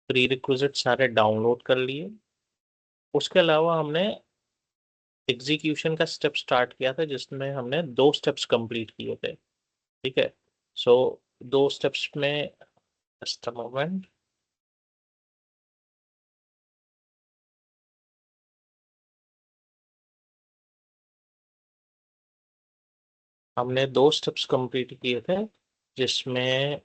Pre requisite सारे download कर लिए। उसके अलावा हमने एग्जीक्यूशन का स्टेप स्टार्ट किया था जिसमें हमने 2 स्टेप्स कंप्लीट किए थे। ठीक है। सो 2 स्टेप्स में, जस्ट अ मोमेंट, हमने 2 स्टेप्स कंप्लीट किए थे जिसमें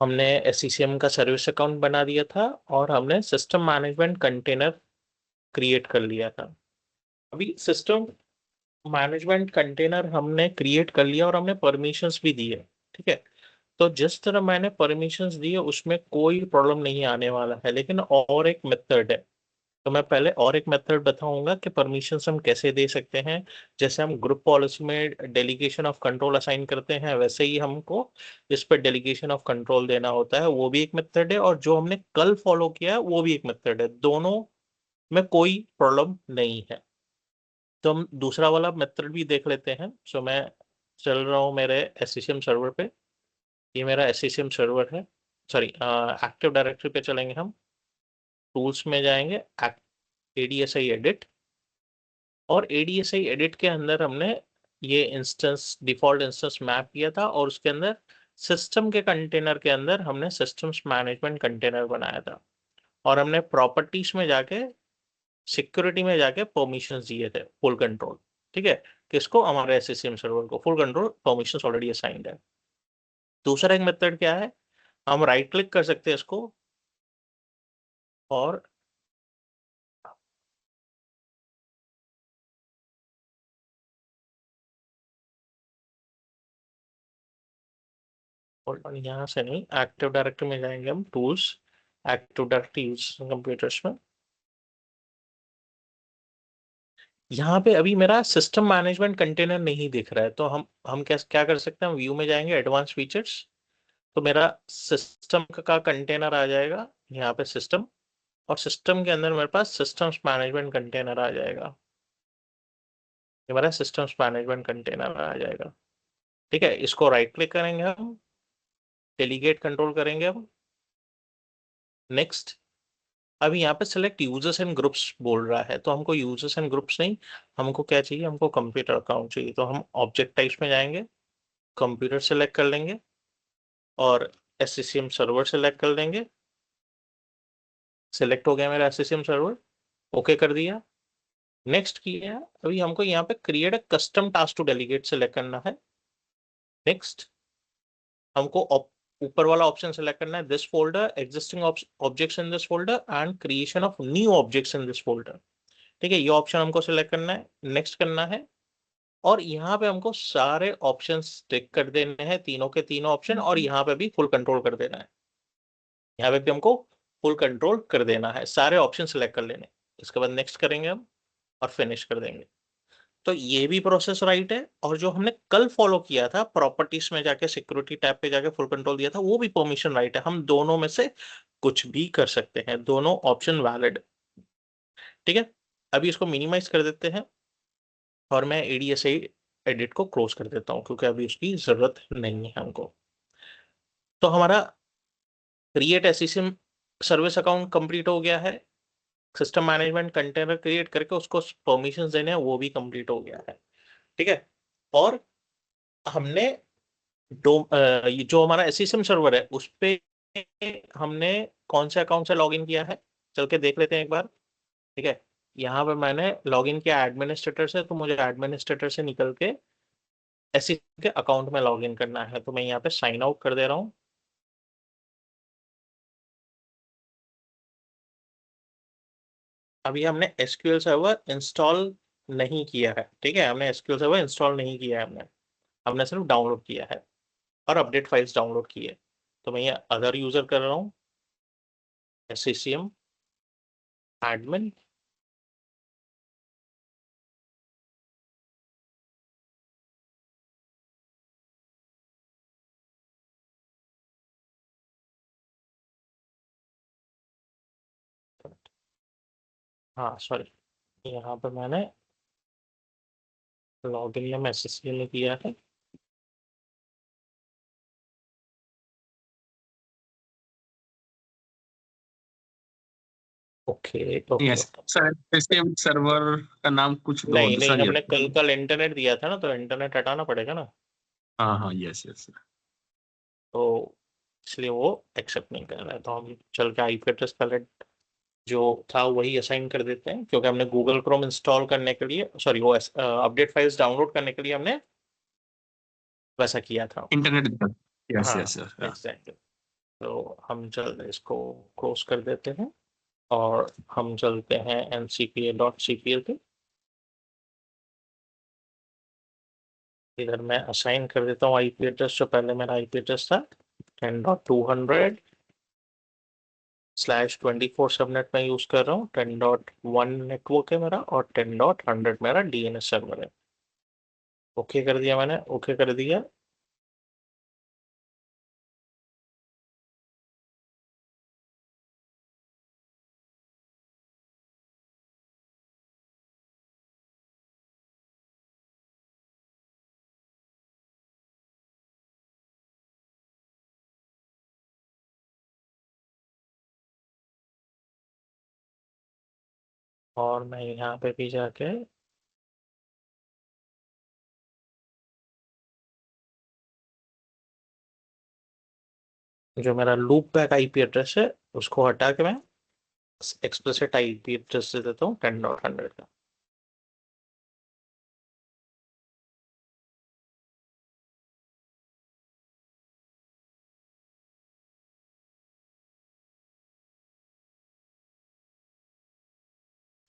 हमने SCCM का सर्विस अकाउंट बना दिया था और हमने सिस्टम मैनेजमेंट कंटेनर क्रिएट कर लिया था। अभी सिस्टम मैनेजमेंट कंटेनर हमने क्रिएट कर लिया और हमने परमिशंस भी दी है। ठीक है। तो जिस तरह मैंने परमिशंस दी है उसमें कोई प्रॉब्लम नहीं आने वाला है, लेकिन और एक मेथड है। तो मैं पहले और एक मेथड बताऊंगा कि परमिशंस हम कैसे दे सकते हैं। जैसे हम ग्रुप पॉलिसी में डेलीगेशन ऑफ कंट्रोल असाइन करते हैं, वैसे ही हमको इस पर डेलीगेशन ऑफ कंट्रोल देना होता है। वो भी एक मेथड है, और जो हमने कल फॉलो किया है वो भी एक मेथड है। दोनों में कोई प्रॉब्लम नहीं है। तो हम दूसरा वाला मेथड भी देख लेते हैं। सो मैं चल रहा हूँ मेरे SCCM सर्वर पे। ये मेरा SCCM सर्वर है। सॉरी, एक्टिव डायरेक्टरी पे चलेंगे हम। टूल्स में जाएंगे, ADSI एडिट, और ADSI एडिट के अंदर हमने ये इंस्टेंस, डिफॉल्ट इंस्टेंस मैप किया था, और उसके अंदर सिस्टम के कंटेनर के अंदर हमने सिस्टम्स मैनेजमेंट कंटेनर बनाया था। और हमने प्रॉपर्टीज में जाके, सिक्योरिटी में जाके परमिशंस दिए थे, फुल कंट्रोल। ठीक है। किसको? हमारे SCCM सर्वर को full control, permissions already assigned है। दूसरा एक मेथड क्या है, हम राइट क्लिक कर सकते हैं इसको, और यहाँ से नहीं, एक्टिव डायरेक्टरी में जाएंगे हम, tools, active directory use computers में। यहाँ पे अभी मेरा सिस्टम मैनेजमेंट कंटेनर नहीं दिख रहा है, तो हम क्या क्या कर सकते हैं, हम व्यू में जाएंगे, एडवांस फीचर्स। तो मेरा सिस्टम का कंटेनर आ जाएगा यहाँ पे, सिस्टम, और सिस्टम के अंदर मेरे पास सिस्टम्स मैनेजमेंट कंटेनर आ जाएगा। ये मेरा सिस्टम्स मैनेजमेंट कंटेनर आ जाएगा। ठीक है। इसको राइट क्लिक करेंगे हम, डेलीगेट कंट्रोल करेंगे हम, नेक्स्ट। अभी यहाँ पे सिलेक्ट यूजर्स एंड ग्रुप्स बोल रहा है, तो हमको यूजर्स एंड ग्रुप्स नहीं, हमको क्या चाहिए, हमको कंप्यूटर अकाउंट चाहिए। तो हम ऑब्जेक्ट टाइप्स में जाएंगे, कंप्यूटर सेलेक्ट कर लेंगे, और SCCM सर्वर सेलेक्ट कर लेंगे। सेलेक्ट हो गया मेरा SCCM सर्वर, ओके कर दिया, नेक्स्ट किया। अभी हमको यहाँ पे create a custom task to delegate select करना है, नेक्स्ट। हमको ऊपर वाला ऑप्शन सेलेक्ट करना है, this folder, existing objects in this folder and creation of new objects in this folder. ठीक है, ये ऑप्शन हमको सिलेक्ट करना है, नेक्स्ट करना है। और यहाँ पे हमको सारे ऑप्शंस टिक कर देने हैं, तीनों के तीनों ऑप्शन, और यहाँ पे भी फुल कंट्रोल कर देना है। यहाँ पे भी हमको फुल कंट्रोल कर देना है, सारे ऑप्शन सिलेक्ट कर लेने। इसके बाद नेक्स्ट करेंगे हम, और फिनिश कर देंगे। तो ये भी प्रोसेस राइट है, और जो हमने कल फॉलो किया था, प्रॉपर्टीज में जाके सिक्योरिटी टैब पे जाके फुल कंट्रोल दिया था, वो भी परमिशन राइट है। हम दोनों में से कुछ भी कर सकते हैं, दोनों ऑप्शन वैलिड। ठीक है। अभी इसको मिनिमाइज कर देते हैं, और मैं ADSI एडिट को क्लोज कर देता हूँ, क्योंकि अभी उसकी जरूरत नहीं है हमको। तो हमारा create SCCM service account complete हो गया है। सिस्टम मैनेजमेंट कंटेनर क्रिएट करके उसको परमिशन देने हैं, वो भी कंप्लीट हो गया है। ठीक है। और हमने ये जो हमारा SCCM सर्वर है उस पे हमने कौन से अकाउंट से लॉगिन किया है, चल के देख लेते हैं एक बार। ठीक है। यहाँ पे मैंने लॉगिन किया एडमिनिस्ट्रेटर से, तो मुझे एडमिनिस्ट्रेटर से निकल के SCCM के अकाउंट में लॉगिन करना है। तो मैं यहाँ पे साइन आउट कर दे रहा हूँ। अभी हमने SQL सर्वर इंस्टॉल नहीं किया है। ठीक है, हमने SQL सर्वर इंस्टॉल नहीं किया है, हमने हमने सिर्फ डाउनलोड किया है, और अपडेट फाइल्स डाउनलोड की है। तो मैं ये अदर यूजर कर रहा हूँ, SCCM एडमिन। हाँ सॉरी, यहाँ पे मैंने लॉगिन में SCCM किया है। Okay okay. Yes sir, SQL server का नाम कुछ नहीं दूसरा नहीं, दिया हमने था। कल इंटरनेट दिया था ना, तो इंटरनेट हटाना पड़ेगा ना, हाँ हाँ, यस यस सर। तो इसलिए वो एक्सेप्ट नहीं कर रहा है। तो हम चल के आईपी एड्रेस पहले जो था वही असाइन कर देते हैं, क्योंकि हमने गूगल क्रोम इंस्टॉल करने के लिए, सॉरी वो अपडेट फाइल्स डाउनलोड करने के लिए हमने वैसा किया था। इंटरनेट दिया। यस हाँ यस सर। एग्जैक्टली। तो हम चल इसको क्लोज कर देते हैं और हम चलते हैं ncpa.cpl पे। इधर मैं असाइन कर देता हूँ आईपी एड्रेस, जो पहले मेरा आईपी एड्रेस था 10.200/24 सबनेट में यूज कर रहा हूँ। 10.1 नेटवर्क है मेरा और 10.100 मेरा डीएनएस सर्वर है। ओके कर दिया मैंने, ओके कर दिया। और मैं यहाँ पे भी जाके जो मेरा लूप बैक आईपी एड्रेस है उसको हटा के मैं एक्सप्लिसिट आईपी एड्रेस दे देता हूँ 10.100 का।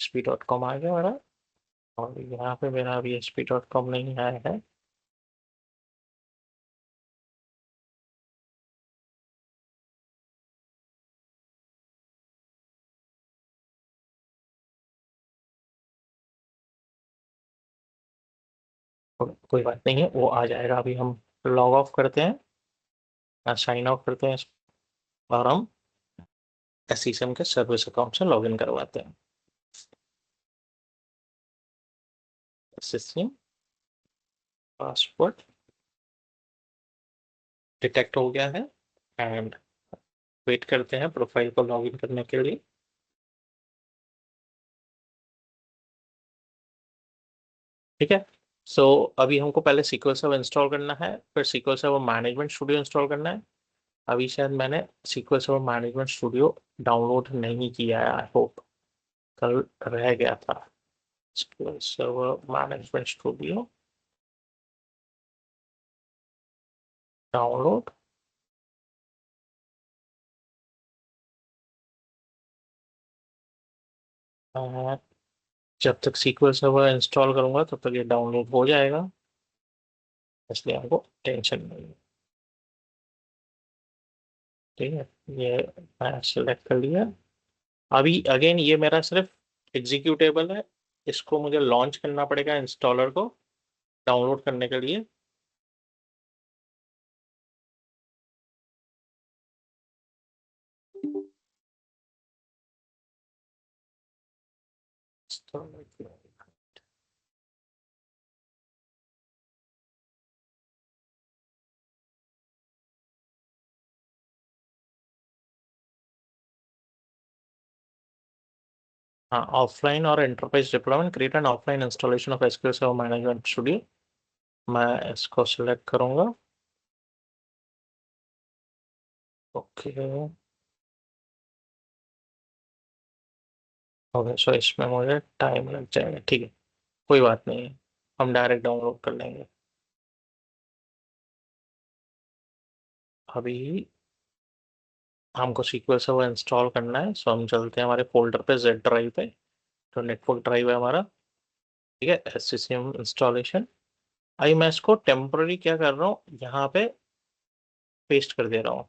sp.com आ गया मेरा, और यहाँ पे मेरा अभी sp.com नहीं आया है। कोई बात नहीं है, वो आ जाएगा। अभी हम लॉग ऑफ करते हैं, साइन आउट करते हैं और हम SCCM के सर्विस अकाउंट से लॉगिन करवाते हैं। SCCM पासवर्ड डिटेक्ट हो गया है एंड वेट करते हैं प्रोफाइल को लॉगिन करने के लिए। ठीक है। सो अभी हमको पहले SQL सर्वर इंस्टॉल करना है, फिर SQL server management studio install करना है। अभी शायद मैंने SQL server management studio download नहीं किया है, आई होप कल रह गया था। SQL server management studio download. जब तक SQL सर्वर इंस्टॉल करूंगा तब तक ये डाउनलोड हो जाएगा, इसलिए हमको टेंशन नहीं है। ठीक है, ये मैं सेलेक्ट कर लिया। अभी अगेन ये मेरा सिर्फ एग्जीक्यूटेबल है, इसको मुझे लॉन्च करना पड़ेगा इंस्टॉलर को डाउनलोड करने के लिए। हाँ, ऑफलाइन और enterprise deployment, create an offline installation of SQL server management studio. मैं इसको सिलेक्ट करूंगा। ओके ओके, सो इसमें मुझे टाइम लग जाएगा, ठीक है, कोई बात नहीं है, हम डायरेक्ट डाउनलोड कर लेंगे। अभी हमको SQL सर्वर इंस्टॉल करना है, सो हम चलते हैं हमारे फोल्डर पे, Z ड्राइव पे, तो नेटवर्क ड्राइव है हमारा। ठीक है, SCCM इंस्टॉलेशन। अभी मैं इसको टेम्पररी क्या कर रहा हूँ, यहाँ पे पेस्ट कर दे रहा हूँ।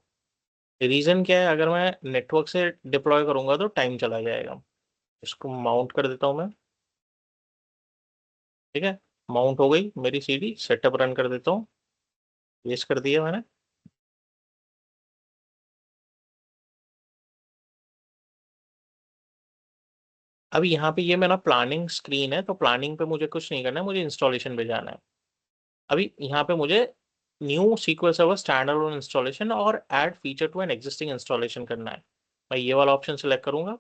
रीज़न क्या है, अगर मैं नेटवर्क से डिप्लॉय करूँगा तो टाइम चला जाएगा। इसको माउंट कर देता हूँ मैं। ठीक है, माउंट हो गई मेरी CD, सेटअप रन कर देता हूँ। पेस्ट कर दिया मैंने। अभी यहाँ पे ये मेरा प्लानिंग स्क्रीन है, तो प्लानिंग पे मुझे कुछ नहीं करना है, मुझे इंस्टॉलेशन पे जाना है। अभी यहाँ पे मुझे new SQL server standalone installation और add feature to an existing installation करना है। मैं ये वाला ऑप्शन सेलेक्ट करूंगा।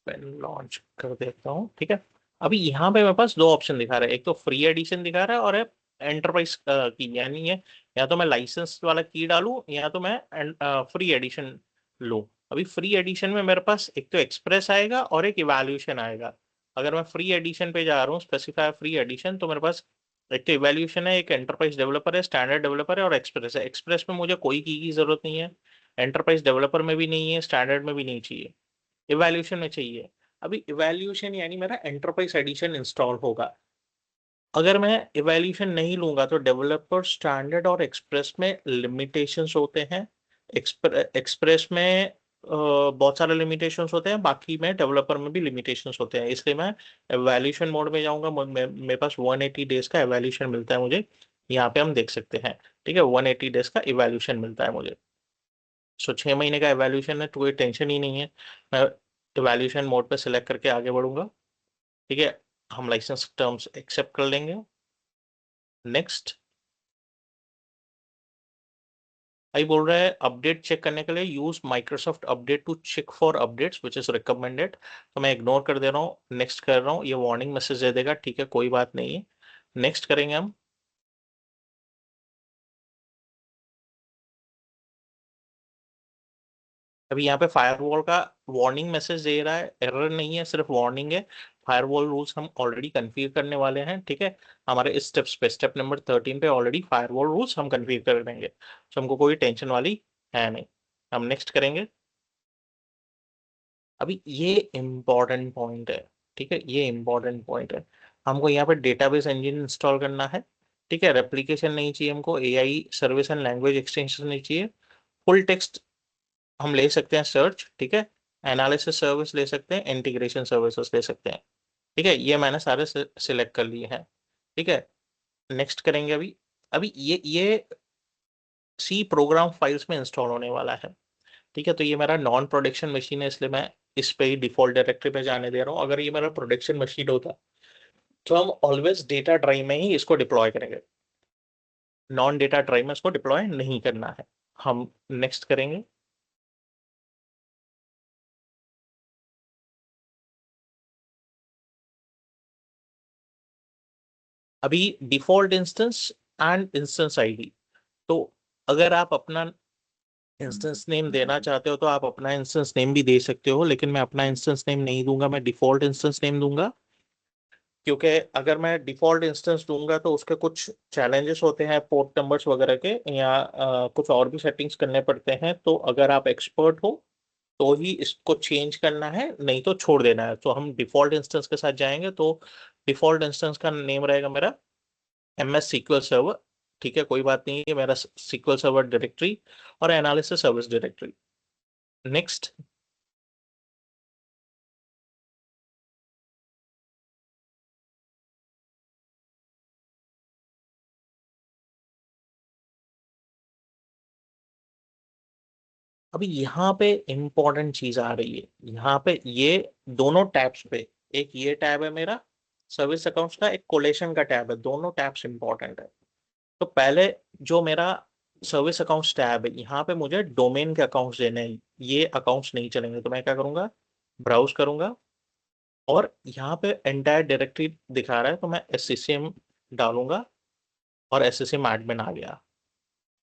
लॉन्च कर देता हूँ, ठीक है। अभी यहाँ पे मेरे पास दो ऑप्शन दिखा रहा है, एक तो फ्री एडिशन दिखा रहा है और एंटरप्राइज की, यानी ये या तो मैं लाइसेंस वाला की डालूं या तो मैं फ्री एडिशन लूं। अभी फ्री एडिशन में मेरे पास एक तो एक्सप्रेस आएगा और एक इवैल्यूएशन आएगा। अगर मैं फ्री एडिशन पे जा रहा हूँ, स्पेसिफाई फ्री एडिशन, तो मेरे पास एक तो इवैल्यूएशन है, एक एंटरप्राइज डेवलपर है, स्टैंडर्ड डेवलपर है और एक्सप्रेस है। एक्सप्रेस में मुझे कोई की जरूरत नहीं है, एंटरप्राइज डेवलपर में भी नहीं है, स्टैंडर्ड में भी नहीं चाहिए, इवैल्यूएशन में चाहिए। अभी इवैल्यूएशन यानी मेरा एंटरप्राइज एडिशन इंस्टॉल होगा। अगर मैं इवैल्यूएशन नहीं लूंगा तो डेवलपर स्टैंडर्ड और एक्सप्रेस में लिमिटेशंस होते हैं। एक्सप्रेस में बहुत सारे लिमिटेशंस होते हैं, बाकी में डेवलपर में भी लिमिटेशंस होते हैं, इसलिए मैं इवैल्यूएशन मोड में जाऊंगा। मेरे पास 180 डेज का इवैल्यूएशन मिलता है मुझे, यहाँ पे हम देख सकते हैं, ठीक है। 180 डेज का इवैल्यूएशन मिलता है मुझे। सो 6 महीने का इवैल्यूएशन है तो कोई टेंशन ही नहीं है। मैं इवैल्यूएशन मोड पे सिलेक्ट करके आगे बढ़ूंगा, ठीक है। हम लाइसेंस टर्म्स एक्सेप्ट कर लेंगे। नेक्स्ट आई बोल रहा है अपडेट चेक करने के लिए use Microsoft update to check for updates which is recommended, तो मैं इग्नोर कर दे रहा हूँ, नेक्स्ट कर रहा हूँ। ये वार्निंग मैसेज दे देगा, ठीक है, कोई बात नहीं है। नेक्स्ट करेंगे हम। अभी यहाँ पे फायरवॉल का वार्निंग मैसेज दे रहा है, एरर नहीं है, सिर्फ वार्निंग है। फायरवॉल रूल्स हम ऑलरेडी कन्फिगर करने वाले हैं, ठीक है। हमारे इस स्टेप्स पे, स्टेप नंबर 13 पे ऑलरेडी फायरवॉल रूल्स हम कन्फिगर कर देंगे, तो हमको कोई टेंशन वाली है नहीं। हम नेक्स्ट करेंगे। अभी ये इम्पोर्टेंट पॉइंट है, ठीक है, ये इम्पोर्टेंट पॉइंट है। हमको यहाँ पे डेटाबेस इंजन इंस्टॉल करना है, ठीक है। रेप्लिकेशन नहीं चाहिए हमको, AI service and language extension नहीं चाहिए। फुल टेक्स्ट हम ले सकते हैं सर्च, ठीक है। एनालिसिस सर्विस ले सकते हैं, इंटीग्रेशन सर्विसेज ले सकते हैं, ठीक है। ये मैंने सारे सिलेक्ट कर लिए हैं, ठीक है। नेक्स्ट करेंगे। अभी अभी ये सी प्रोग्राम फाइल्स में इंस्टॉल होने वाला है, ठीक है। तो ये मेरा नॉन प्रोडक्शन मशीन है, इसलिए मैं इस पे ही डिफॉल्ट डायरेक्टरी पे जाने दे रहा हूँ। अगर ये मेरा प्रोडक्शन मशीन होता तो हम ऑलवेज डेटा ड्राइव में ही इसको डिप्लॉय करेंगे, नॉन डेटा ड्राइव में इसको डिप्लॉय नहीं करना है। हम नेक्स्ट करेंगे। अभी default instance and instance ID, तो अगर आप अपना इंस्टेंस नेम देना चाहते हो तो आप अपना इंस्टेंस नेम भी दे सकते हो, लेकिन मैं अपना इंस्टेंस नेम नहीं दूंगा, मैं डिफॉल्ट इंस्टेंस नेम दूंगा। क्योंकि अगर मैं डिफॉल्ट इंस्टेंस दूंगा तो उसके कुछ चैलेंजेस होते हैं, पोर्ट नंबर्स वगैरह के, या कुछ और भी सेटिंग्स करने पड़ते हैं। तो अगर आप एक्सपर्ट हो तो ही इसको चेंज करना है, नहीं तो छोड़ देना है। तो हम डिफॉल्ट इंस्टेंस के साथ जाएंगे, तो डिफॉल्ट इंस्टेंस का नेम रहेगा मेरा MS SQL सर्वर, ठीक है, कोई बात नहीं है, मेरा SQL सर्वर डायरेक्टरी और एनालिसिस सर्विस डायरेक्टरी। नेक्स्ट। अभी यहाँ पे इंपॉर्टेंट चीज आ रही है, यहाँ पे ये दोनों टैब्स पे, एक ये टैब है मेरा सर्विस अकाउंट्स का, एक कोलेशन का टैब है, दोनों टैब्स इंपॉर्टेंट है। तो पहले जो मेरा सर्विस अकाउंट्स टैब है, यहाँ पे मुझे डोमेन के अकाउंट्स देने हैं, ये अकाउंट्स नहीं चलेंगे। तो मैं क्या करूंगा, ब्राउज करूंगा और यहाँ पे एंटायर डायरेक्टरी दिखा रहा है, तो मैं SCCM डालूंगा और SCCM एडमिन आ गया,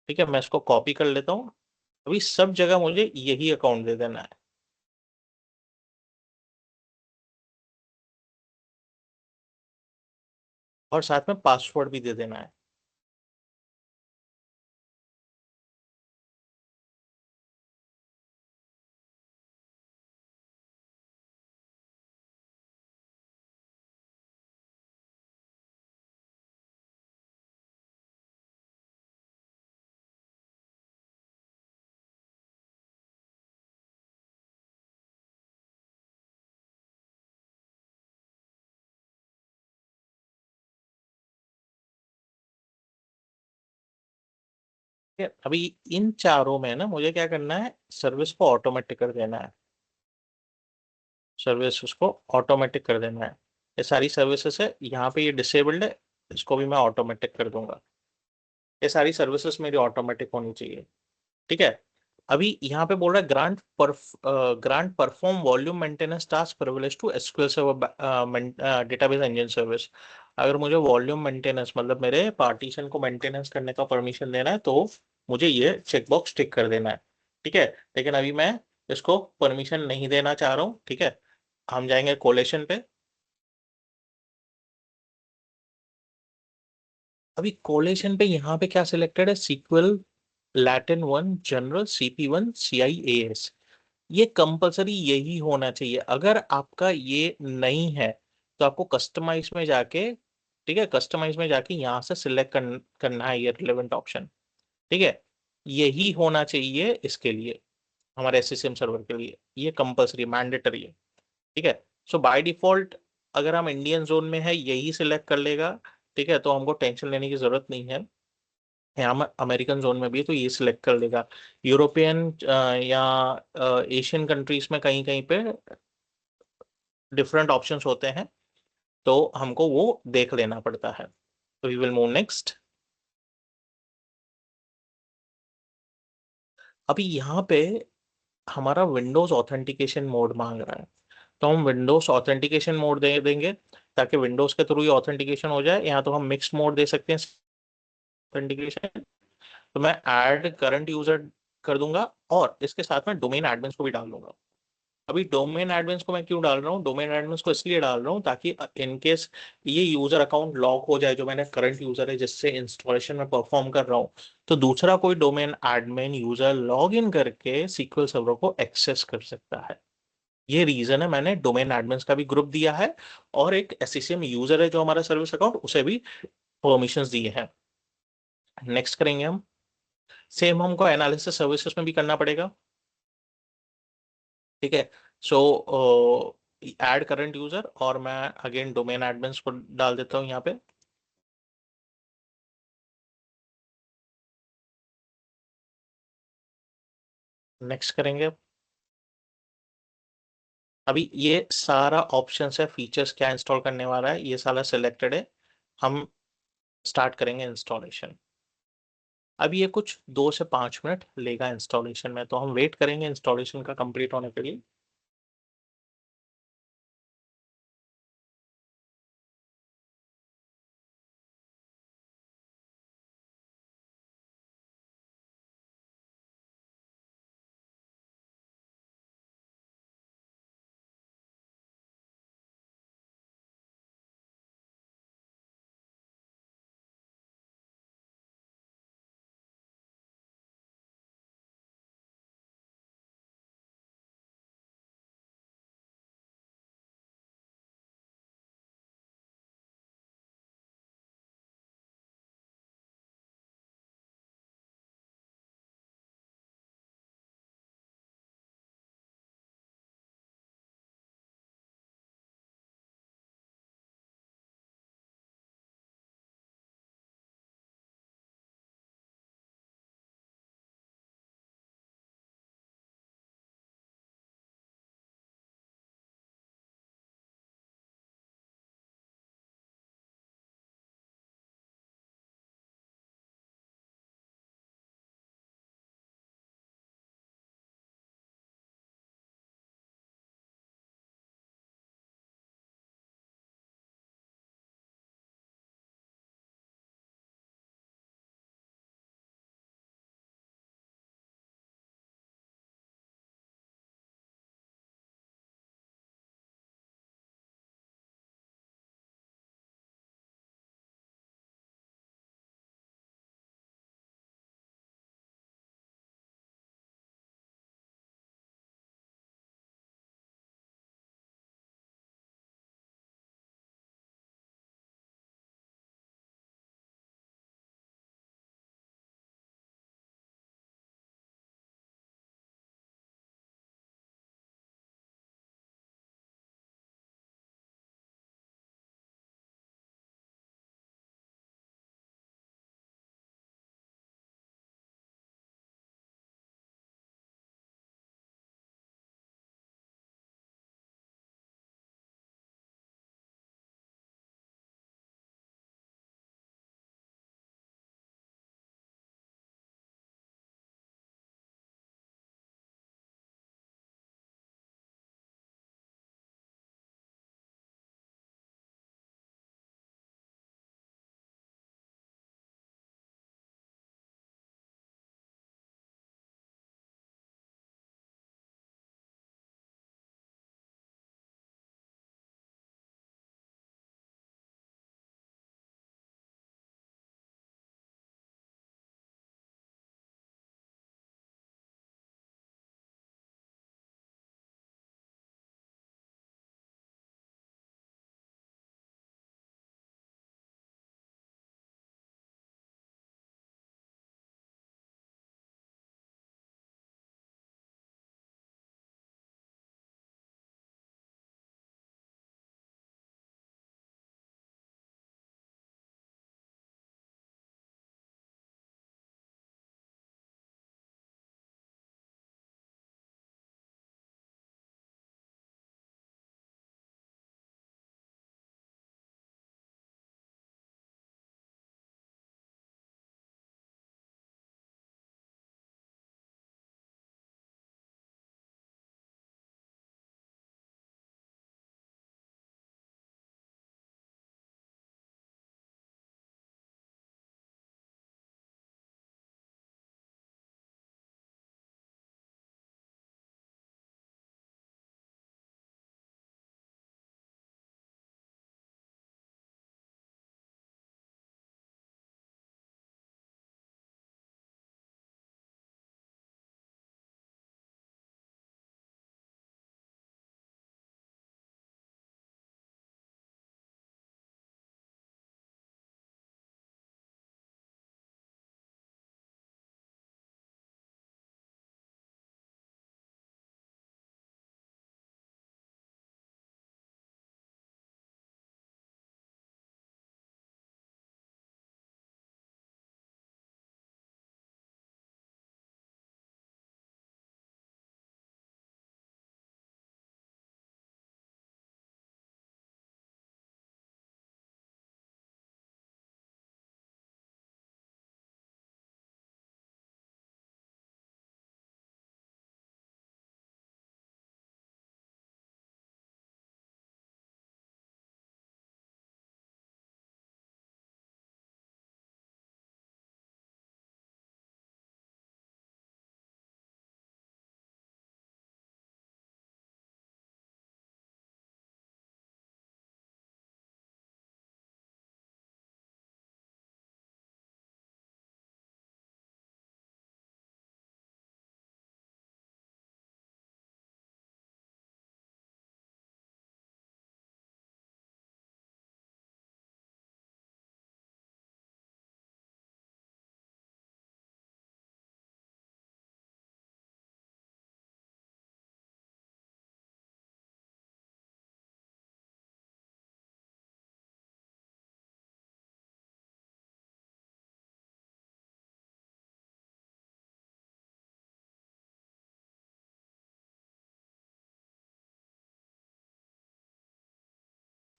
ठीक है। मैं इसको कॉपी कर लेता हूँ। अभी सब जगह मुझे यही अकाउंट दे देना है और साथ में पासवर्ड भी दे देना है। ठीक है? अभी इन चारों में ना मुझे क्या करना है, सर्विस को ऑटोमेटिक कर देना है, सर्विस उसको ऑटोमेटिक कर देना है। ये सारी सर्विसेज है, यहाँ पे ये डिसेबल्ड है, इसको भी मैं ऑटोमेटिक कर दूंगा। ये सारी सर्विसेज मेरी ऑटोमेटिक होनी चाहिए, ठीक है। अभी यहाँ पे बोल रहा है grant perform volume maintenance task privilege to SQL server database engine service. अगर मुझे वॉल्यूम मेंटेनेंस मतलब मेरे पार्टीशन को मेंटेनेंस करने का परमिशन देना है तो मुझे ये चेकबॉक्स टिक कर देना है। ठीक है, लेकिन अभी मैं इसको परमिशन नहीं देना चाह रहा हूँ। ठीक है, हम जाएंगे कोलेशन पे। अभी कोलेशन पे यहाँ पे क्या सिलेक्टेड है, SQL Latin one general CP1 CIAS। ये कंपलसरी यही होना चाहिए। अगर आपका ये नहीं है तो आपको कस्टमाइज में जाके, ठीक है, कस्टमाइज में जाके यहाँ से सिलेक्ट करना है ये रिलेवेंट ऑप्शन। ठीक है, यही होना चाहिए इसके लिए, हमारे SCCM सर्वर के लिए ये कंपलसरी मैंडेटरी है। ठीक है, सो बाय डिफॉल्ट अगर हम इंडियन जोन में है यही सिलेक्ट कर लेगा। ठीक है, तो हमको टेंशन लेने की जरूरत नहीं है। यहाँ अमेरिकन जोन में भी है तो ये सिलेक्ट कर लेगा। यूरोपियन या एशियन कंट्रीज में कहीं कहीं पे डिफरेंट ऑप्शंस होते हैं, तो हमको वो देख लेना पड़ता है। तो वी विल मूव नेक्स्ट। अभी यहाँ पे हमारा विंडोज ऑथेंटिकेशन मोड मांग रहा है, तो हम विंडोज ऑथेंटिकेशन मोड दे देंगे ताकि विंडोज के थ्रू ही ऑथेंटिकेशन हो जाए। यहाँ तो हम मिक्स मोड दे सकते हैं ऑथेंटिकेशन। तो मैं ऐड करंट यूजर कर दूंगा और इसके साथ में डोमेन एडमिन्स को भी डाल दूंगा। अभी डोमेन एडमिन्स को मैं क्यों डाल रहा हूँ, डोमेन एडमिन्स को इसलिए डाल रहा हूँ ताकि इन केस ये यूजर अकाउंट लॉक हो जाए जो मैंने करंट यूजर है जिससे इंस्टॉलेशन में परफॉर्म कर रहा हूँ, तो दूसरा कोई domain admin user log in करके सीक्वल सर्वर को एक्सेस कर सकता है। ये रीजन है मैंने डोमेन एडमिन्स का भी ग्रुप दिया है और एक SCCM यूजर है जो हमारा सर्विस अकाउंट, उसे भी परमिशंस दिए हैं। नेक्स्ट करेंगे हम। सेम हमको एनालिसिस सर्विसेज में भी करना पड़ेगा। ठीक है, सो ऐड करंट यूजर और मैं अगेन डोमेन एडमिन्स को डाल देता हूँ यहाँ पे। नेक्स्ट करेंगे। अभी ये सारा ऑप्शंस है, फीचर्स क्या इंस्टॉल करने वाला है ये सारा सिलेक्टेड है। हम स्टार्ट करेंगे इंस्टॉलेशन। अभी ये कुछ 2 से 5 मिनट लेगा इंस्टॉलेशन में, तो हम वेट करेंगे इंस्टॉलेशन का कंप्लीट होने के लिए।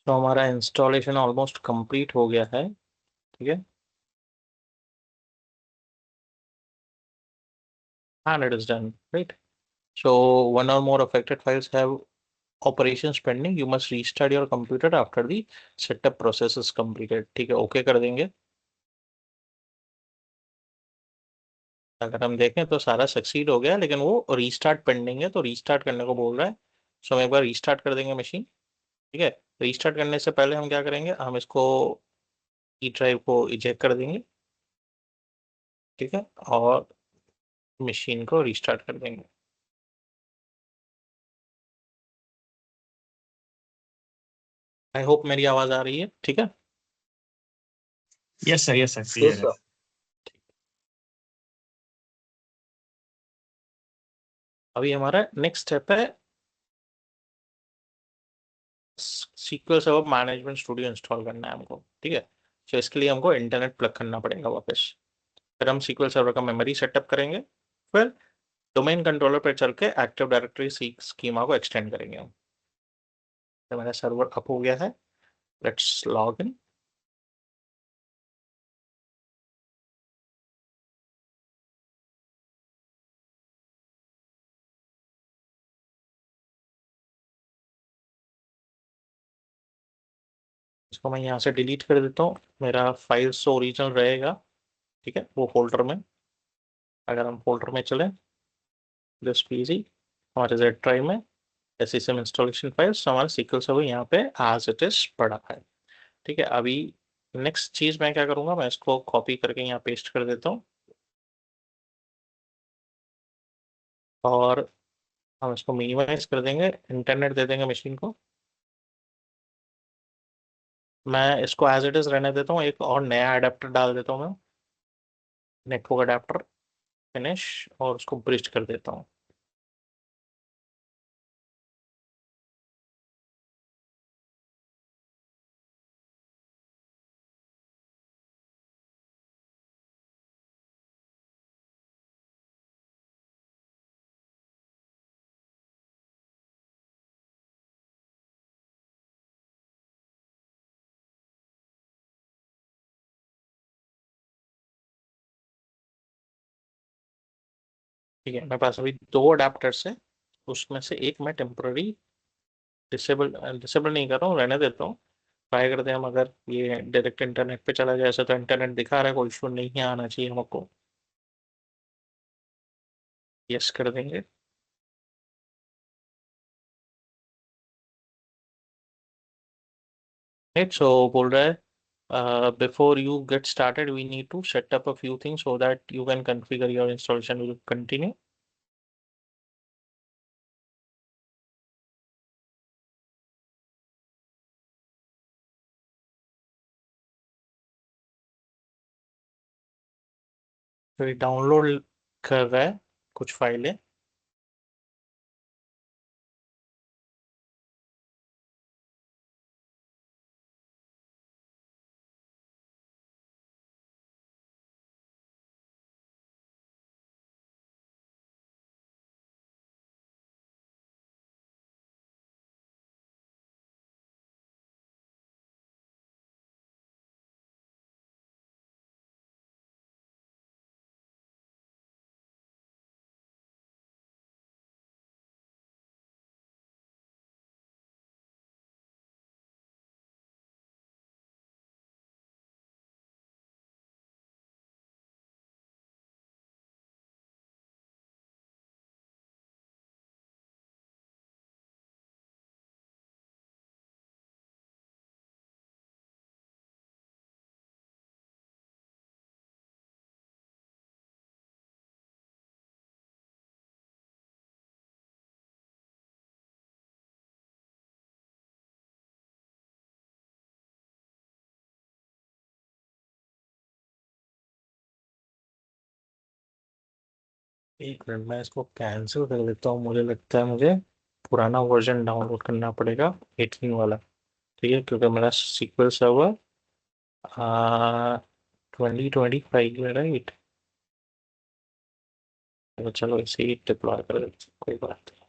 तो हमारा इंस्टॉलेशन ऑलमोस्ट कंप्लीट हो गया है, ठीक है, and it is done, right? So one or more affected files have operations pending. You must restart your computer after the setup process is completed. ठीक है, ओके कर देंगे। अगर हम देखें तो सारा सक्सीड हो गया, लेकिन वो रीस्टार्ट पेंडिंग है, तो रीस्टार्ट करने को बोल रहा है। सो हम एक बार रीस्टार्ट कर देंगे मशीन, ठीक है। रीस्टार्ट करने से पहले हम क्या करेंगे, हम इसको ई ड्राइव को इजेक्ट कर देंगे, ठीक है, और मशीन को रीस्टार्ट कर देंगे। आई होप मेरी आवाज आ रही है, ठीक है। Yes sir, yes sir, clear है। अभी हमारा नेक्स्ट स्टेप है sequel server management studio install करना है हमको, ठीक है। तो इसके लिए हमको इंटरनेट प्लग करना पड़ेगा वापस। फिर हम सीक्वल सर्वर का मेमोरी सेटअप करेंगे, फिर डोमेन कंट्रोलर पर चल के एक्टिव डायरेक्टरी स्कीमा को एक्सटेंड करेंगे हम। तो मेरा सर्वर अप हो गया है, लेट्स लॉग इन। इसको मैं यहाँ से डिलीट कर देता हूँ, मेरा फाइल्स तो ओरिजिनल रहेगा, ठीक है, वो फोल्डर में। अगर हम फोल्डर में चलें, दिस पीसी हमारे जेड ड्राइव में एसएसएम इंस्टॉलेशन फाइल्स, हमारा सीक्वल सर्वर यहाँ पे एज इट इज पड़ा है, ठीक है। अभी नेक्स्ट चीज मैं क्या करूंगा, मैं इसको कॉपी करके यहाँ पेस्ट कर देता हूँ, और हम इसको मिनिमाइज कर देंगे, इंटरनेट दे देंगे मशीन को। मैं इसको एज इट इज रहने देता हूँ, एक और नया अडेप्टर डाल देता हूँ मैं, नेटवर्क अडेप्टर, फिनिश, और उसको ब्रिज कर देता हूँ। ठीक है, मेरे पास अभी दो अडेप्टर्स है, उसमें से एक मैं टेम्पररी डिसेबल डिसेबल नहीं कर रहा हूँ, रहने देता हूँ। ट्राई करते हैं हम, अगर ये डायरेक्ट इंटरनेट पे चला जाए, ऐसा तो इंटरनेट दिखा रहा है, कोई इशू नहीं आना चाहिए हमको। यस कर देंगे। राइट, सो बोल रहा है before you get started we need to set up a few things so that you can configure your installation will continue। तो ये डाउनलोड कर रहा है कुछ फाइलें। एक मिनट, मैं इसको कैंसिल कर देता हूँ, मुझे लगता है मुझे पुराना वर्जन डाउनलोड करना पड़ेगा, 18 वाला, ठीक है, क्योंकि मेरा सीक्वल सर्वर 2025 में, राइट। तो चलो इसे ही डिप्लॉय कर देते हैं, कोई बात नहीं।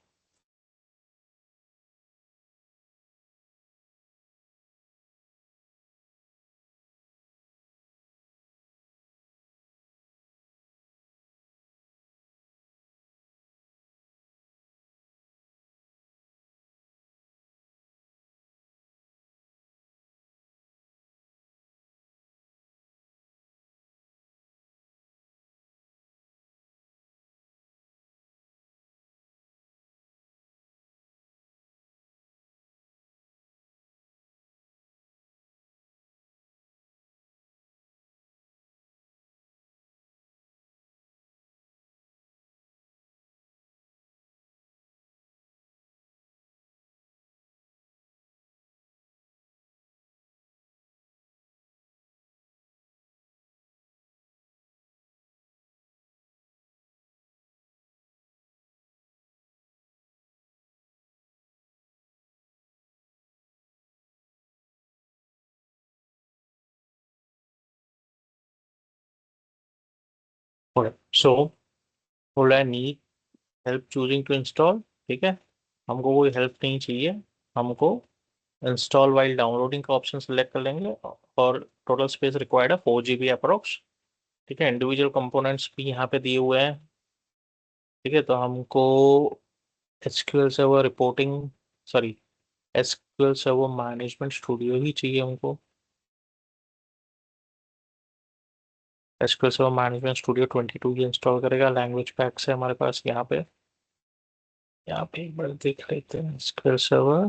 So would I need help choosing to install, ठीक है, हमको कोई हेल्प नहीं चाहिए, हमको इंस्टॉल वाइल डाउनलोडिंग का ऑप्शन सेलेक्ट कर लेंगे, और टोटल स्पेस रिक्वायर्ड है 4 GB अप्रोक्स, ठीक है, इंडिविजुअल कंपोनेंट्स भी यहाँ पे दिए हुए हैं, ठीक है, तो हमको SQL server reporting, sorry, SQL server management studio ही चाहिए हमको, एसक्यूएल सर्वर मैनेजमेंट स्टूडियो 22 ही इंस्टॉल करेगा, लैंग्वेज पैक्स है हमारे पास यहाँ पे एक बार देख लेते हैं, एसक्यूएल सर्वर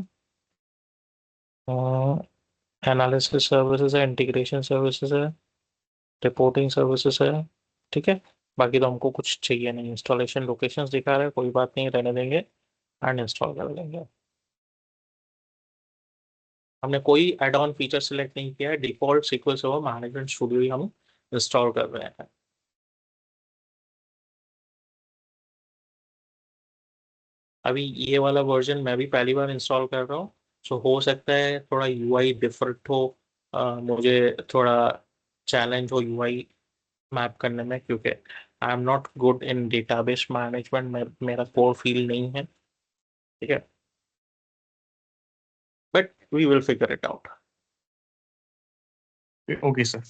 एनालिसिस सर्विसेज है, इंटीग्रेशन सर्विसेज है, रिपोर्टिंग सर्विसेज है, ठीक है, बाकी तो हमको कुछ चाहिए नहीं, इंस्टॉलेशन लोकेशंस दिखा रहा है, कोई बात नहीं, रहने देंगे, एंड इंस्टॉल कर लेंगे। हमने कोई एड ऑन फीचर सेलेक्ट नहीं किया है, default sequel server management studio ही हम इंस्टॉल कर रहे हैं। अभी ये वाला वर्जन मैं भी पहली बार इंस्टॉल कर रहा हूँ, सो हो सकता है थोड़ा यूआई डिफरेंट हो, मुझे थोड़ा चैलेंज हो यूआई मैप करने में, क्योंकि I am not good in database management में, मेरा कोर फील्ड नहीं है, ठीक है, but we will figure it out. Okay sir.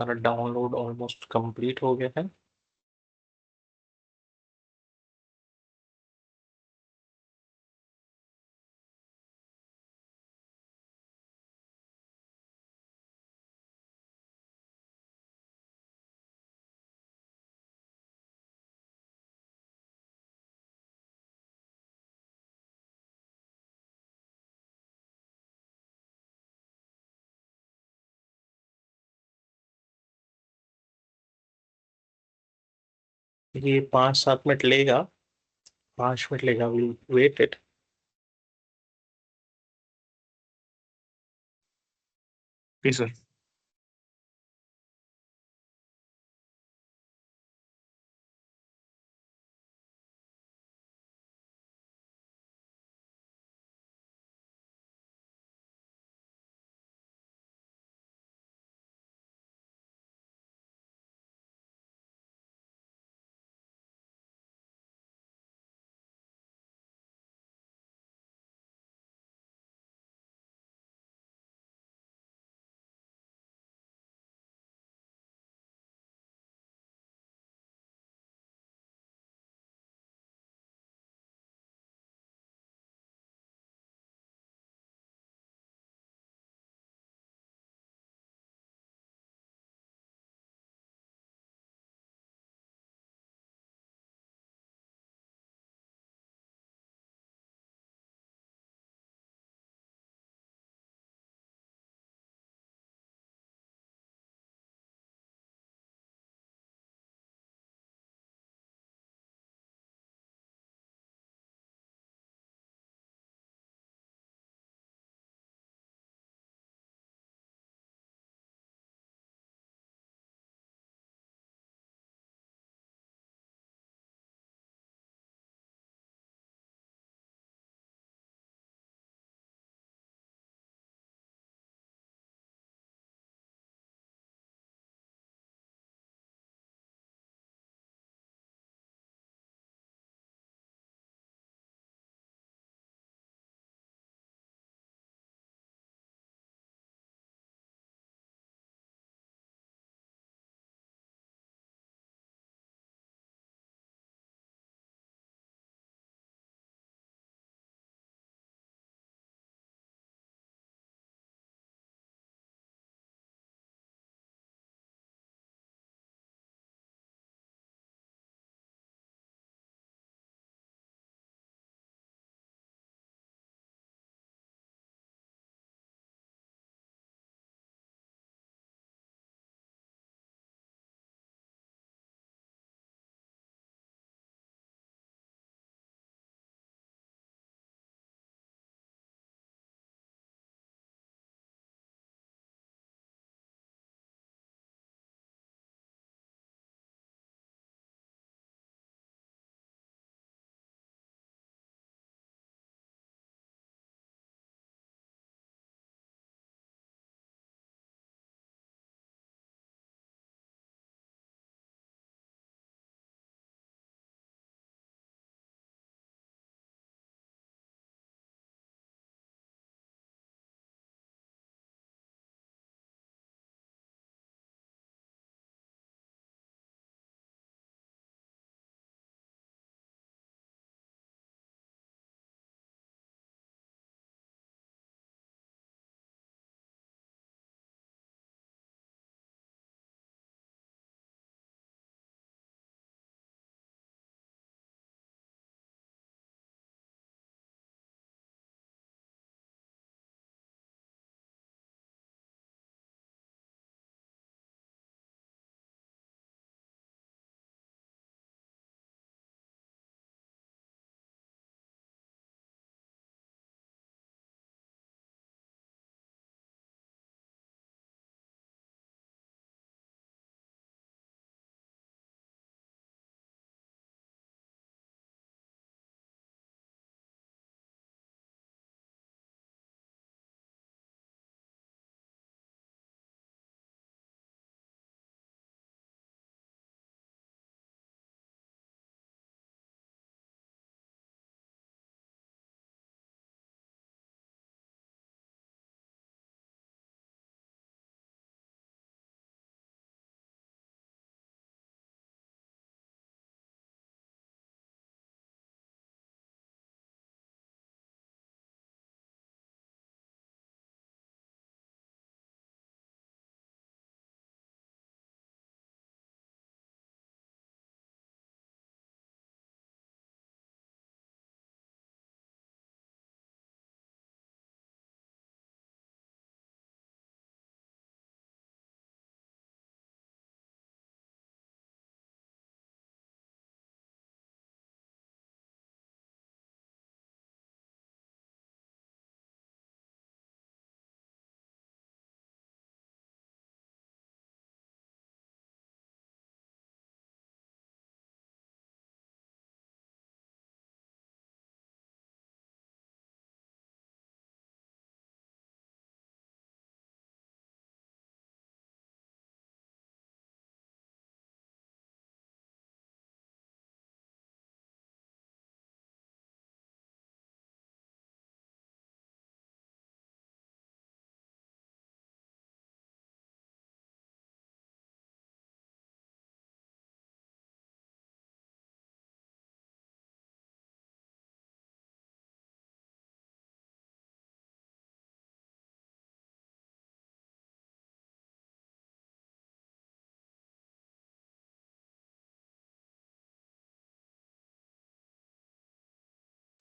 हमारा डाउनलोड ऑलमोस्ट कंप्लीट हो गया है। ये 5-7 मिनट लेगा, 5 मिनट लेगा, will wait it. Okay sir.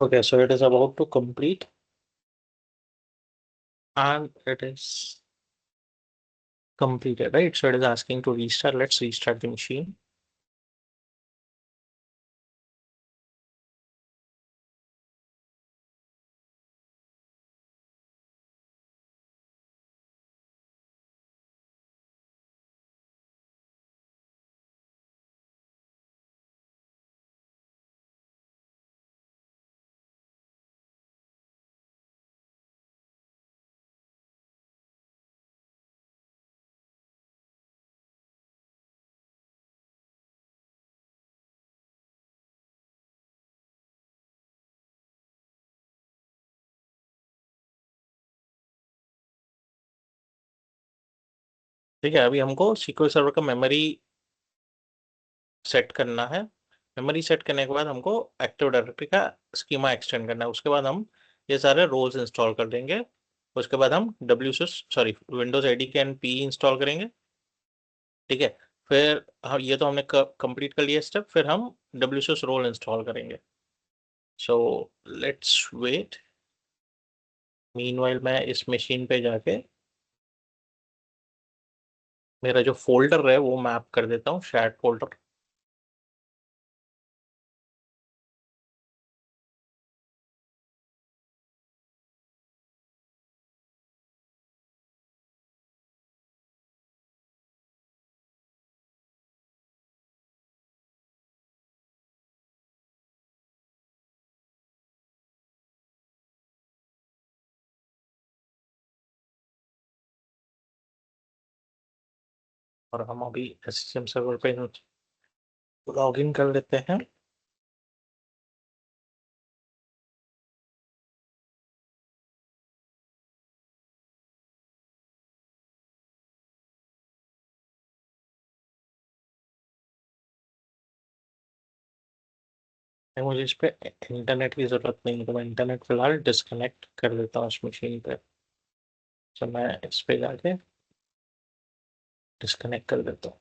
Okay, so it is about to complete and it is completed, right? So it is asking to restart. Let's restart the machine. ठीक है, अभी हमको SQL सर्वर का memory set करना है। Memory set करने के बाद हमको एक्टिव डायरेक्टरी का स्कीमा एक्सटेंड करना है। उसके बाद हम ये सारे रोल्स इंस्टॉल कर देंगे। उसके बाद हम Windows ID can P install करेंगे। ठीक है, फिर हम ये तो हमने कंप्लीट कर लिया स्टेप। फिर हम WSUS रोल इंस्टॉल करेंगे। So let's wait. मीनवाइल मैं इस मशीन पे जाके मेरा जो फोल्डर है वो मैप कर देता हूँ, शेयर्ड फोल्डर। और हम अभी SSM सर्वर पे लॉग इन कर लेते हैं। मुझे इस पे इंटरनेट की जरूरत नहीं है, तो मैं इंटरनेट फिलहाल डिस्कनेक्ट कर देता हूँ इस मशीन पे। तो मैं इस पे जाके डिस्कनेक्ट कर देता हूँ।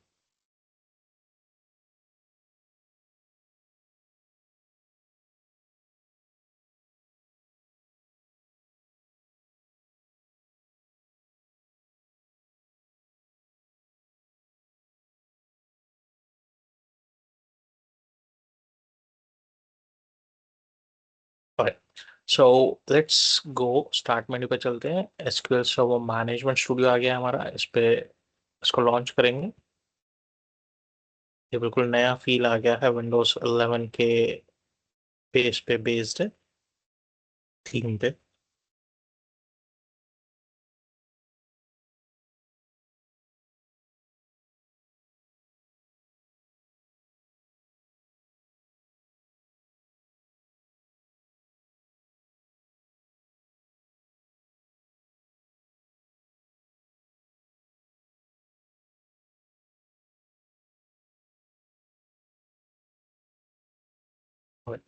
So let's go, start menu पे चलते हैं। SQL सर्वर मैनेजमेंट स्टूडियो आ गया हमारा, इस पे इसको लॉन्च करेंगे। ये बिल्कुल नया फील आ गया है, विंडोज 11 के बेस पे बेस्ड है, थीम पे।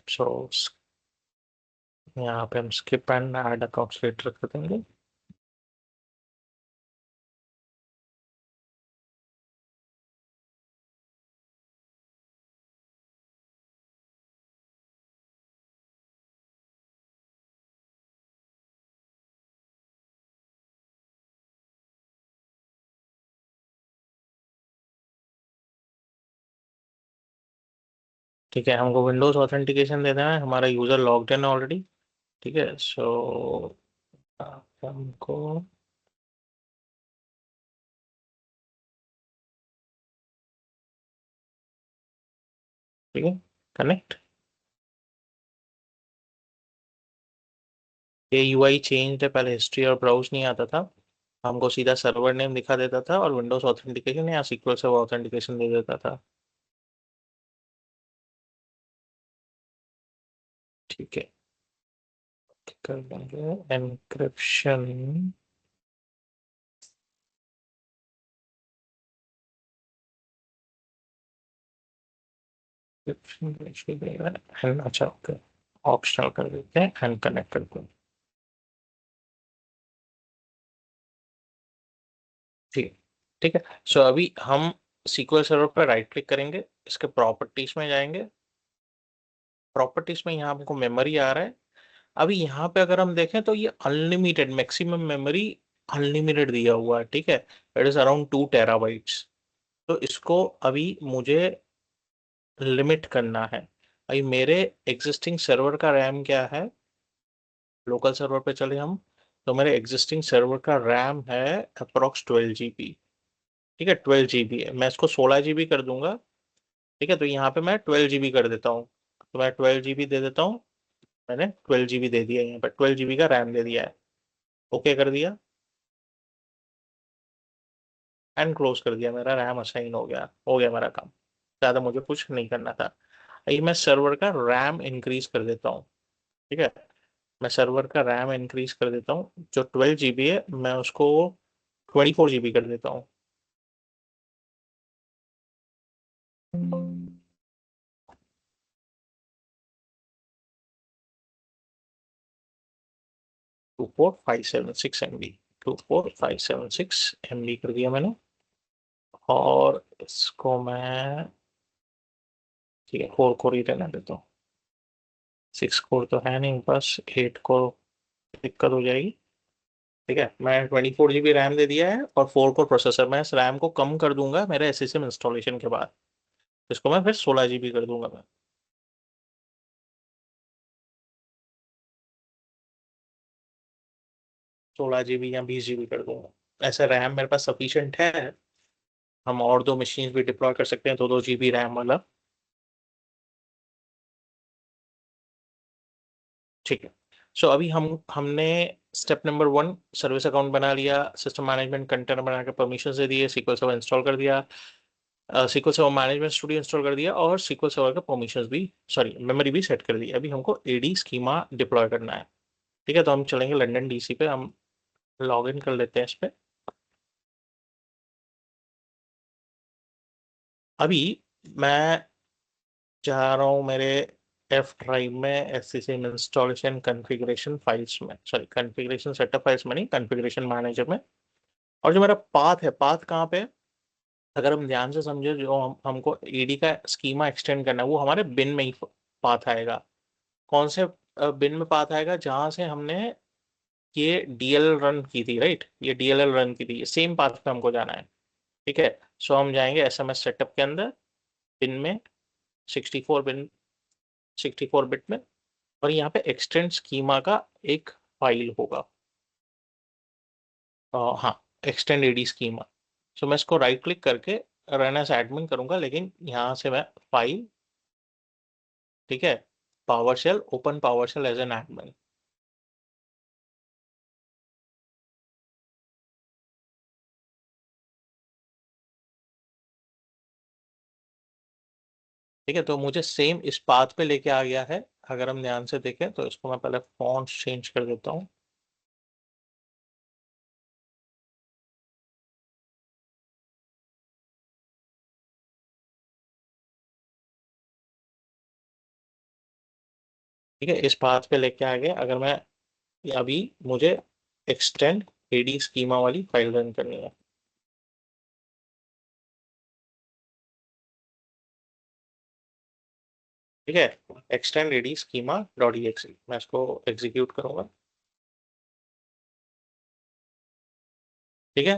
सो यहाँ पे हम skip and add accounts later कर देंगे। ठीक है, हमको विंडोज ऑथेंटिकेशन दे देना है, हमारा यूजर लॉग्ड इन ऑलरेडी। ठीक है, सो हमको ठीक है कनेक्ट। ये UI चेंज है, पहले हिस्ट्री और ब्राउज नहीं आता था, हमको सीधा सर्वर नेम दिखा देता था और विंडोज ऑथेंटिकेशन या SQL सर्वर ऑथेंटिकेशन दे देता था। ठीक है, कर देंगे एनक्रिप्शन। अच्छा ओके, ऑप्शनल कर देते हैं एंड कनेक्ट कर देते हैं। ठीक ठीक है। सो अभी हम SQL सर्वर पर राइट क्लिक करेंगे, इसके प्रॉपर्टीज में जाएंगे। प्रॉपर्टीज में यहाँ हमको मेमोरी आ रहा है, अभी यहाँ पे अगर हम देखें तो ये अनलिमिटेड मैक्सिमम मेमोरी अनलिमिटेड दिया हुआ है, ठीक है, इट इज अराउंड 2 टेराबाइट्स। तो इसको अभी मुझे लिमिट करना है। अभी मेरे एग्जिस्टिंग सर्वर का रैम क्या है, लोकल सर्वर पे चले हम, तो मेरे एग्जिस्टिंग सर्वर का रैम है अप्रोक्स 12 GB। ठीक है, 12 GB है, मैं इसको 16 GB कर दूंगा। ठीक है, तो यहाँ पे मैं 12 GB कर देता हूँ, तो मैं 12 GB दे देता हूँ। मैंने 12 GB दे दिया, यहाँ पे 12 GB का रैम दे दिया है, ओके कर दिया एंड क्लोज कर दिया, मेरा रैम असाइन हो गया मेरा काम। ज़्यादा मुझे कुछ नहीं करना था। अभी मैं सर्वर का रैम इंक्रीज कर देता हूँ। ठीक है, मैं सर्वर का रैम इंक्रीज कर देता हूँ, जो 12 GB है मैं उसको 24 GB कर देता हूँ। 24576 MB, 24576 MB कर दिया मैंने। और इसको मैं, ठीक है, 4 कोर ही रहने देता हूँ, 6 कोर तो है नहीं, बस 8 कोर दिक्कत हो जाएगी। ठीक है, मैं 24 GB रैम दे दिया है और 4 कोर प्रोसेसर। मैं इस रैम को कम कर दूंगा मेरे एसएसएम इंस्टॉलेशन के बाद, इसको मैं फिर 16 GB कर दूंगा मैं। 16 GB या 20 GB कर दूंगा, ऐसा रैम मेरे पास सफिशिएंट है। हम और 2 मशीन भी डिप्लॉय कर सकते हैं 2-2 GB रैम वाला। ठीक है, सो अभी हमने स्टेप नंबर 1 सर्विस अकाउंट बना लिया, सिस्टम मैनेजमेंट कंटेनर बना के परमिशन दे दिए, सीक्वल सर्वर इंस्टॉल कर दिया, sequel server management studio install कर दिया, और सीक्वल सर्वर के परमिशंस भी, सॉरी मेमोरी भी सेट कर दी। अभी हमको एडी स्कीमा डिप्लॉय करना है। ठीक है, तो हम चलेंगे लंदन डीसी पे, हम लॉग इन कर लेते हैं इस पे। अभी मैं जा रहा हूँ मेरे एफ ड्राइव में एससीसीएम इंस्टॉलेशन कॉन्फ़िगरेशन फाइल्स में, सॉरी कॉन्फ़िगरेशन सेटअप फाइल्स में नहीं, कॉन्फ़िगरेशन मैनेजर में। और जो मेरा पाथ है, पाथ कहाँ पे है, अगर हम ध्यान से समझे, जो हमको ईडी का स्कीमा एक्सटेंड करना है वो हमारे बिन में ही पाथ आएगा। कौन से बिन में पाथ आएगा, जहां से हमने ये डीएल रन की थी, राइट, ये डीएलएल रन की थी, ये सेम पाथ पे हमको जाना है। ठीक है, सो हम जाएंगे एसएमएस सेटअप के अंदर, बिन में 64 बिन, 64 बिट में, और यहाँ पे एक्सटेंड स्कीमा का एक फाइल होगा। हाँ, एक्सटेंड एडी स्कीमा। सो मैं इसको राइट क्लिक करके रन एज एडमिन करूंगा, लेकिन यहाँ से मैं फाइल, ठीक है, PowerShell, open PowerShell as an admin. ठीक है, तो मुझे सेम इस पाथ पे लेके आ गया है। अगर हम ध्यान से देखें तो इसको मैं पहले फॉन्ट चेंज कर देता हूँ। ठीक है, इस पाथ पे लेके आ गया। अगर मैं, अभी मुझे एक्सटेंड एडी स्कीमा वाली फाइल रन करनी है। ठीक है, extend AD schema dot X, मैं इसको एग्जीक्यूट करूंगा। ठीक है,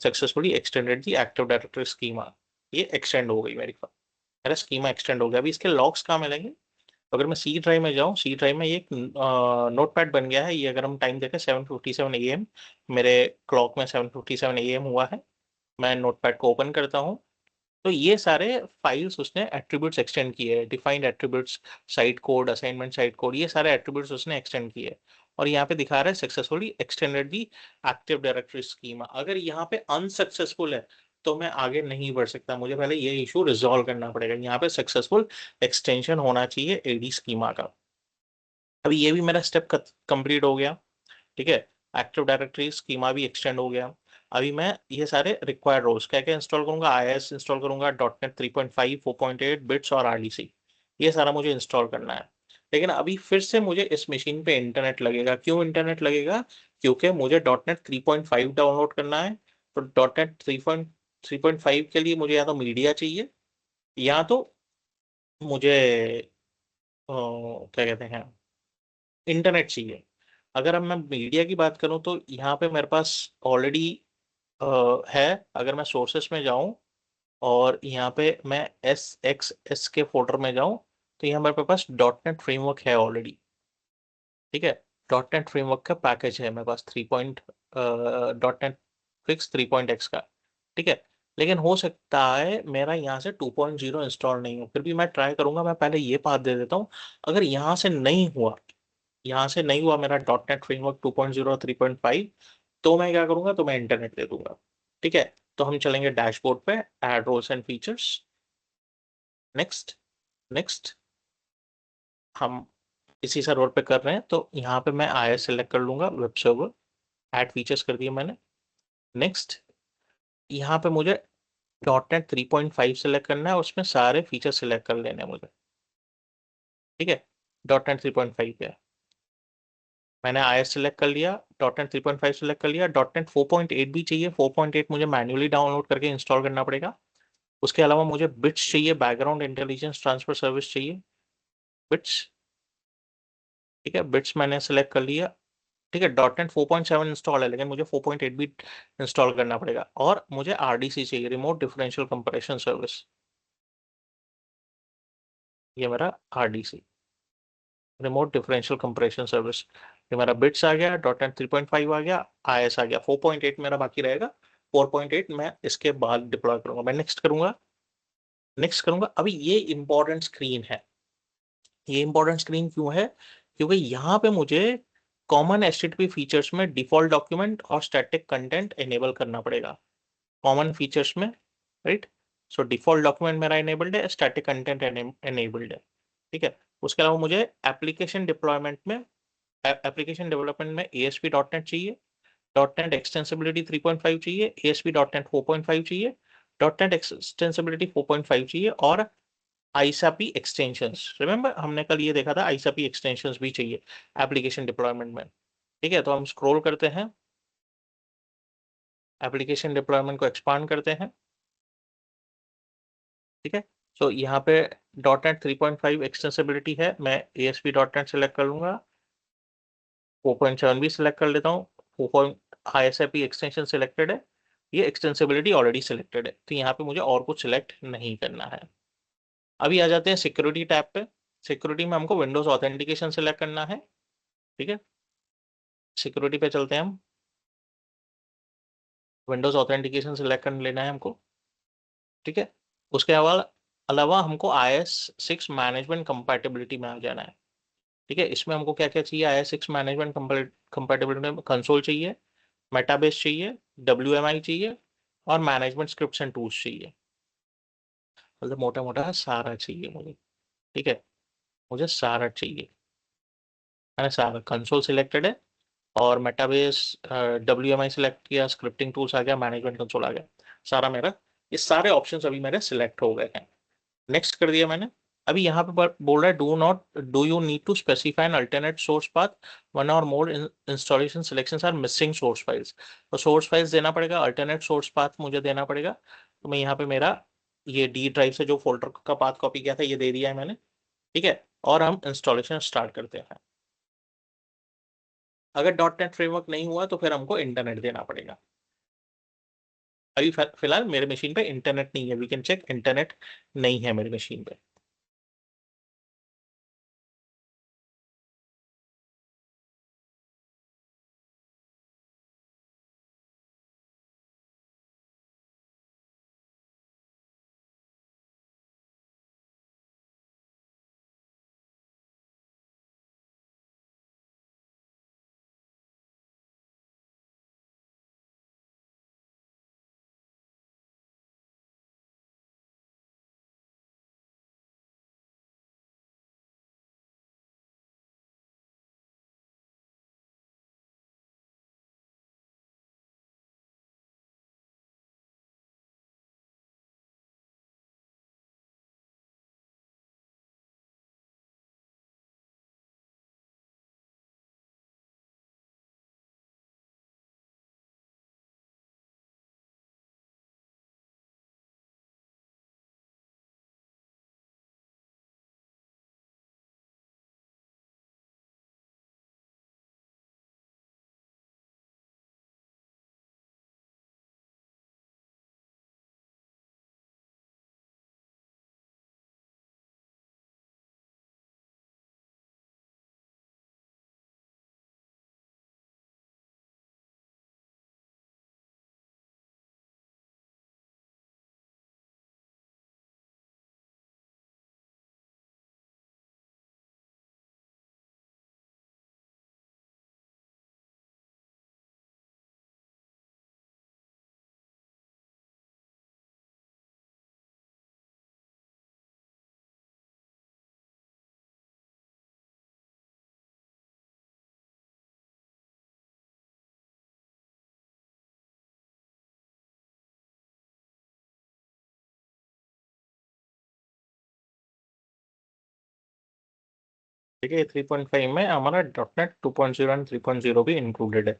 successfully extended the active directory schema, ये एक्सटेंड हो गई मेरा स्कीमा एक्सटेंड हो गया। अभी इसके लॉग्स कहाँ मिलेंगे, तो अगर मैं सी ड्राइव में जाऊँ, सी ड्राइव में ये एक नोट पैड बन गया है। ये अगर हम टाइम देखें 7:57 AM, मेरे क्लॉक में 7:57 AM हुआ है। मैं नोट पैड को ओपन करता हूँ, तो ये सारे फाइल्स उसने एट्रीब्यूट्स एक्सटेंड किए हैं, defined attributes, site code, assignment site code, ये सारे एट्रीब्यूट्स उसने एक्सटेंड किए हैं। और यहाँ पे दिखा रहा है successfully extended the active directory schema. अगर यहाँ पे अनसक्सेसफुल है तो मैं आगे नहीं बढ़ सकता, मुझे पहले ये इशू रिजॉल्व करना पड़ेगा। यहाँ पे सक्सेसफुल एक्सटेंशन होना चाहिए एडी स्कीमा का। अभी ये भी मेरा स्टेप कंप्लीट हो गया। ठीक है, एक्टिव डायरेक्टरी स्कीमा भी एक्सटेंड हो गया। अभी मैं ये सारे रिक्वायर्ड रोल्स क्या क्या इंस्टॉल करूंगा, आईएस इंस्टॉल करूंगा, .NET 3.5, 4.8 बिट्स और आरडीसी, ये सारा मुझे इंस्टॉल करना है। लेकिन अभी फिर से मुझे इस मशीन पे इंटरनेट लगेगा। क्यों इंटरनेट लगेगा, क्योंकि मुझे .NET 3.5 डाउनलोड करना है। तो .NET 3.5 के लिए मुझे या तो मीडिया चाहिए, या तो मुझे क्या कहते हैं, इंटरनेट चाहिए। अगर अब मैं मीडिया की बात करूं तो यहाँ पे मेरे पास ऑलरेडी है। अगर मैं सोर्सेस में जाऊं और यहाँ पे मैं एस के फोल्डर में जाऊं तो यहाँ मेरे पास डॉट नेट फ्रेमवर्क है ऑलरेडी। ठीक है, डॉट नेट फ्रेमवर्क का पैकेज है मेरे पास 3 डॉट नेट फिक्स 3.x का। ठीक है, लेकिन हो सकता है मेरा यहाँ से 2.0 इंस्टॉल नहीं हो, फिर भी मैं ट्राई करूंगा। मैं पहले ये पाथ दे देता हूँ। अगर यहाँ से नहीं हुआ, यहाँ से नहीं हुआ मेरा डॉट नेट फ्रेमवर्क 2.0 और 3.5, तो मैं क्या करूंगा, तो मैं इंटरनेट दे दूंगा। ठीक है, तो हम चलेंगे डैशबोर्ड पे, add roles and features, next, next. हम इसी सर्वर पे कर रहे हैं तो यहाँ पे मैं आई एस सेलेक्ट कर लूंगा, वेब सर्वर, ऐड फीचर्स कर दिए मैंने। नेक्स्ट, यहाँ पे मुझे डॉट नेट 3.5 सेलेक्ट करना है, उसमें सारे फीचर सेलेक्ट कर लेने हैं मुझे। ठीक है, डॉट नेट 3.5 पे है। मैंने आई एस सेलेक्ट कर लिया, डॉट नेट 3.5 सेलेक्ट कर लिया। डॉट नेट 4.8 भी चाहिए, 4.8 मुझे मैन्युअली डाउनलोड करके इंस्टॉल करना पड़ेगा। उसके अलावा मुझे बिट्स चाहिए, बैकग्राउंड इंटेलिजेंस ट्रांसफर सर्विस चाहिए, बिट्स। ठीक है, बिट्स मैंने सेलेक्ट कर लिया। ठीक है, डॉट नेट 4.7 इंस्टॉल है, लेकिन मुझे 4.8 भी इंस्टॉल करना पड़ेगा। और मुझे आरडीसी चाहिए, रिमोट डिफरेंशियल कंपैरिजन सर्विस, ये मेरा RDC, remote differential comparison service. ये मेरा बिट्स आ गया, डॉट नेट 3.5 आ गया, आईएस आ गया। 4.8 मेरा बाकी रहेगा, 4.8 मैं इसके बाद डिप्लॉय करूंगा। मैं नेक्स्ट करूंगा, नेक्स्ट करूंगा। अभी ये इंपॉर्टेंट स्क्रीन है। ये इंपॉर्टेंट स्क्रीन क्यों है? क्योंकि यहाँ पे मुझे कॉमन एचटीटीपी फीचर्स में डिफॉल्ट डॉक्यूमेंट और स्टैटिक कंटेंट इनेबल करना पड़ेगा। कॉमन फीचर्स में, राइट। सो डिफॉल्ट डॉक्यूमेंट मेरा इनेबल्ड है, स्टैटिक कंटेंट इनेबल्ड है। ठीक है, उसके अलावा मुझे एप्लीकेशन डिप्लॉयमेंट में, एप्लीकेशन डेवलपमेंट में ASP डॉट नेट चाहिए, डॉट नेट एक्सटेंसिबिलिटी 3.5 चाहिए, ASP डॉट नेट 4.5 चाहिए, डॉट नेट एक्सटेंसिबिलिटी 4.5 चाहिए, और आईसापी एक्सटेंशंस। रिमेंबर हमने कल ये देखा था, आईसापी एक्सटेंशंस भी चाहिए एप्लीकेशन डिप्लॉयमेंट में। ठीक है, तो हम स्क्रॉल करते हैं, एप्लीकेशन डिप्लॉयमेंट को एक्सपांड करते हैं। ठीक है, तो यहाँ पे डॉट नेट 3.5 एक्सटेंसिबिलिटी है, मैं ASP डॉट नेट सेलेक्ट कर लूंगा, 4.7 भी सिलेक्ट कर लेता हूँ, 4. ISIP एक्सटेंशन सिलेक्टेड है, ये एक्सटेंसिबिलिटी ऑलरेडी सिलेक्टेड है, तो यहाँ पे मुझे और कुछ सिलेक्ट नहीं करना है। अभी आ जाते हैं सिक्योरिटी टैब पे। सिक्योरिटी में हमको विंडोज ऑथेंटिकेशन सिलेक्ट करना है। ठीक है, सिक्योरिटी पे चलते हैं हम, विंडोज ऑथेंटिकेशन सिलेक्ट कर लेना है हमको। ठीक है, उसके अलावा हमको IS6 मैनेजमेंट कंपैटिबिलिटी में आ जाना है। ठीक है, इसमें हमको क्या क्या चाहिए, IS6 मैनेजमेंट कंपैटिबिलिटी में कंसोल चाहिए, मेटाबेस चाहिए, WMI चाहिए, और मैनेजमेंट स्क्रिप्ट्स एंड टूल्स चाहिए। मतलब मोटा मोटा सारा चाहिए मुझे। ठीक है, मुझे सारा चाहिए। मैंने सारा कंसोल सिलेक्टेड है, और मेटाबेस, WMI सिलेक्ट किया, स्क्रिप्टिंग टूल्स आ गया, मैनेजमेंट कंसोल आ गया, सारा मेरा, ये सारे ऑप्शंस अभी मेरे सिलेक्ट हो गए हैं। नेक्स्ट कर दिया मैंने। अभी यहाँ पे बोल रहा है, do you need to specify an alternate source path, one or more installation selections are missing source files. तो सोर्स फाइल्स देना पड़ेगा, अल्टरनेट सोर्स पाथ मुझे देना पड़ेगा। तो मैं यहाँ पे मेरा ये डी ड्राइव से जो फोल्डर का पाथ कॉपी किया था, ये दे दिया है मैंने। ठीक है, और हम इंस्टॉलेशन स्टार्ट करते हैं। अगर डॉट नेट फ्रेमवर्क नहीं हुआ तो फिर हमको इंटरनेट देना पड़ेगा। अभी फिलहाल मेरे मशीन पे इंटरनेट नहीं है, वी कैन चेक, इंटरनेट नहीं है मेरी मशीन पे। ठीक है, 3.5 में हमारा .NET 2.0 एंड 3.0 भी इंक्लूडेड है।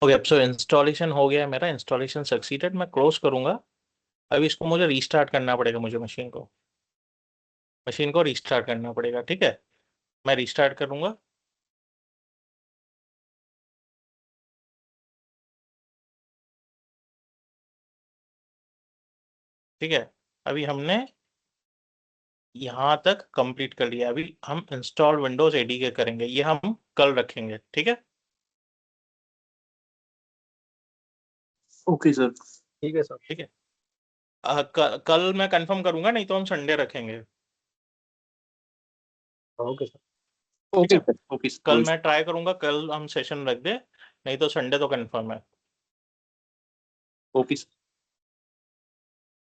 ओके, अब सो इंस्टॉलेशन हो गया मेरा, इंस्टॉलेशन सक्सीडेड, मैं क्लोज करूंगा। अभी इसको मुझे रीस्टार्ट करना पड़ेगा, मुझे मशीन को रीस्टार्ट करना पड़ेगा, ठीक है। मैं रीस्टार्ट करूंगा। ठीक है, अभी हमने यहाँ तक कंप्लीट कर लिया। अभी हम इंस्टॉल विंडोज एडीके करेंगे, ये हम कल रखेंगे, ठीक है। Okay sir. ठीक है सर, ठीक है। कल मैं कंफर्म करूंगा, नहीं तो हम संडे रखेंगे। ओके सर, ठीक ओके है। सर। ओके कल सर। मैं ट्राई करूंगा, कल हम सेशन रख दे, नहीं तो संडे तो कंफर्म है। Okay sir.